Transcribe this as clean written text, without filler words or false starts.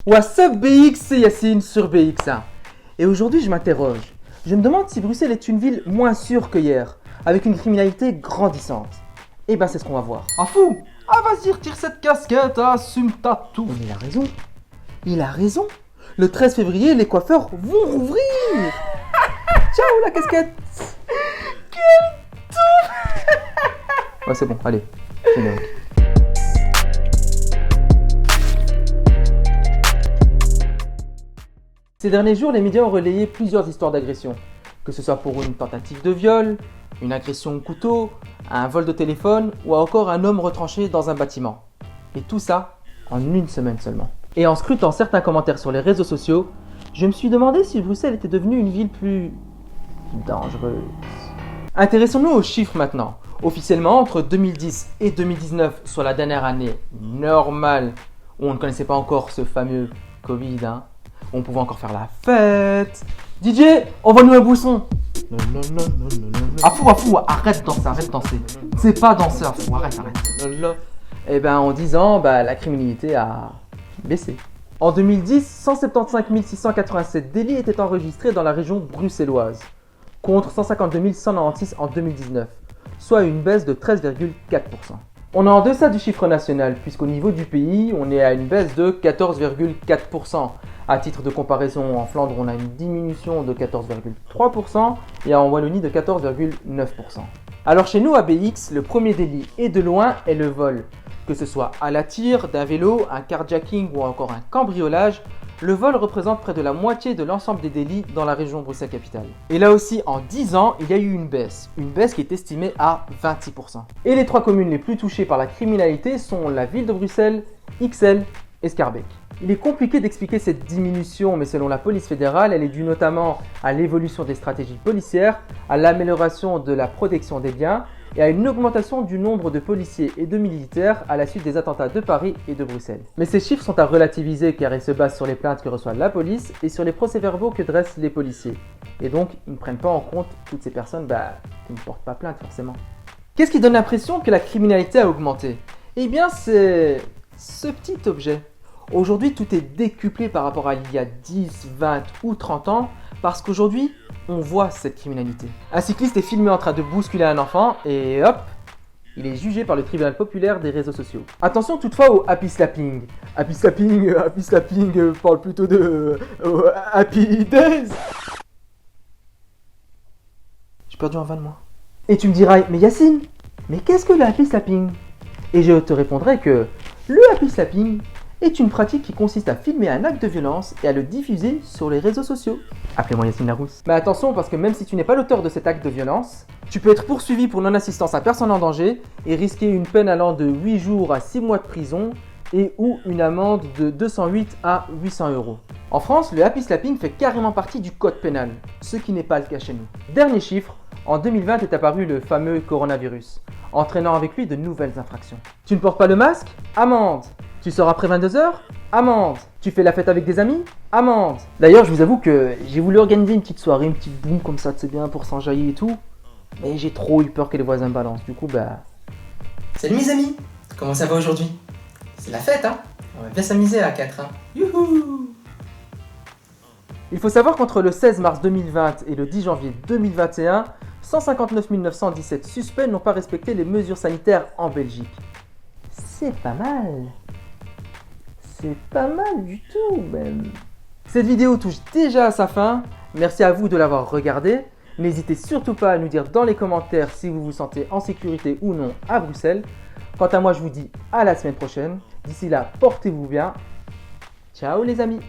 What's up BX, c'est Yacine sur BX1. Et aujourd'hui je m'interroge. Je me demande si Bruxelles est une ville moins sûre que hier, avec une criminalité grandissante. Et ben c'est ce qu'on va voir. Ah fou! Ah vas-y, retire cette casquette, assume ta touffe. Mais il a raison. Il a raison. Le 13 février, les coiffeurs vont rouvrir. Ciao la casquette. Quelle touffe! Ouais c'est bon, allez. Générique. Ces derniers jours, les médias ont relayé plusieurs histoires d'agression, que ce soit pour une tentative de viol, une agression au couteau, un vol de téléphone ou encore un homme retranché dans un bâtiment. Et tout ça en une semaine seulement. Et en scrutant certains commentaires sur les réseaux sociaux, je me suis demandé si Bruxelles était devenue une ville plus dangereuse. Intéressons-nous aux chiffres maintenant. Officiellement, entre 2010 et 2019, soit la dernière année normale où on ne connaissait pas encore ce fameux Covid, on pouvait encore faire la fête. DJ, envoie-nous un bousson. Ah fou, arrête de danser. C'est pas danseur, fou, arrête. Et ben en 10 ans, la criminalité a baissé. En 2010, 175 687 délits étaient enregistrés dans la région bruxelloise, contre 152 196 en 2019, soit une baisse de 13,4%. On est en deçà du chiffre national, puisqu'au niveau du pays, on est à une baisse de 14,4%. À titre de comparaison, en Flandre, on a une diminution de 14,3% et en Wallonie de 14,9%. Alors chez nous, à BX, le premier délit et de loin est le vol. Que ce soit à la tire, d'un vélo, un carjacking ou encore un cambriolage, le vol représente près de la moitié de l'ensemble des délits dans la région Bruxelles-Capitale. Et là aussi, en 10 ans, il y a eu une baisse qui est estimée à 26%. Et les 3 communes les plus touchées par la criminalité sont la ville de Bruxelles, Ixelles et Schaerbeek. Il est compliqué d'expliquer cette diminution, mais selon la police fédérale, elle est due notamment à l'évolution des stratégies policières, à l'amélioration de la protection des biens et à une augmentation du nombre de policiers et de militaires à la suite des attentats de Paris et de Bruxelles. Mais ces chiffres sont à relativiser car ils se basent sur les plaintes que reçoit la police et sur les procès-verbaux que dressent les policiers. Et donc, ils ne prennent pas en compte toutes ces personnes qui ne portent pas plainte forcément. Qu'est-ce qui donne l'impression que la criminalité a augmenté? Eh bien, c'est ce petit objet. Aujourd'hui, tout est décuplé par rapport à il y a 10, 20 ou 30 ans parce qu'aujourd'hui, on voit cette criminalité. Un cycliste est filmé en train de bousculer un enfant et hop, il est jugé par le tribunal populaire des réseaux sociaux. Attention toutefois au happy slapping. Happy slapping parle plutôt de happy days. J'ai perdu un van moi. Et tu me diras, mais Yacine, mais qu'est-ce que le happy slapping? Et je te répondrai que le happy slapping est une pratique qui consiste à filmer un acte de violence et à le diffuser sur les réseaux sociaux. Appelez-moi Yacine Larousse. Mais attention parce que même si tu n'es pas l'auteur de cet acte de violence, tu peux être poursuivi pour non-assistance à personne en danger et risquer une peine allant de 8 jours à 6 mois de prison et ou une amende de 208 à 800 euros. En France, le happy slapping fait carrément partie du code pénal, ce qui n'est pas le cas chez nous. Dernier chiffre, en 2020 est apparu le fameux coronavirus, entraînant avec lui de nouvelles infractions. Tu ne portes pas le masque? Amende. Tu sors après 22h? Amende. Tu fais la fête avec des amis? Amende. D'ailleurs, je vous avoue que j'ai voulu organiser une petite soirée, une petite boum comme ça, c'est bien pour s'enjailler et tout. Mais j'ai trop eu peur que les voisins balancent. Du coup, Salut mes amis, comment ça va aujourd'hui? C'est la fête, On va bien s'amuser à 4, Youhou! Il faut savoir qu'entre le 16 mars 2020 et le 10 janvier 2021, 159 917 suspects n'ont pas respecté les mesures sanitaires en Belgique. C'est pas mal. C'est pas mal du tout même. Cette vidéo touche déjà à sa fin. Merci à vous de l'avoir regardée. N'hésitez surtout pas à nous dire dans les commentaires si vous vous sentez en sécurité ou non à Bruxelles. Quant à moi, je vous dis à la semaine prochaine. D'ici là, portez-vous bien. Ciao les amis.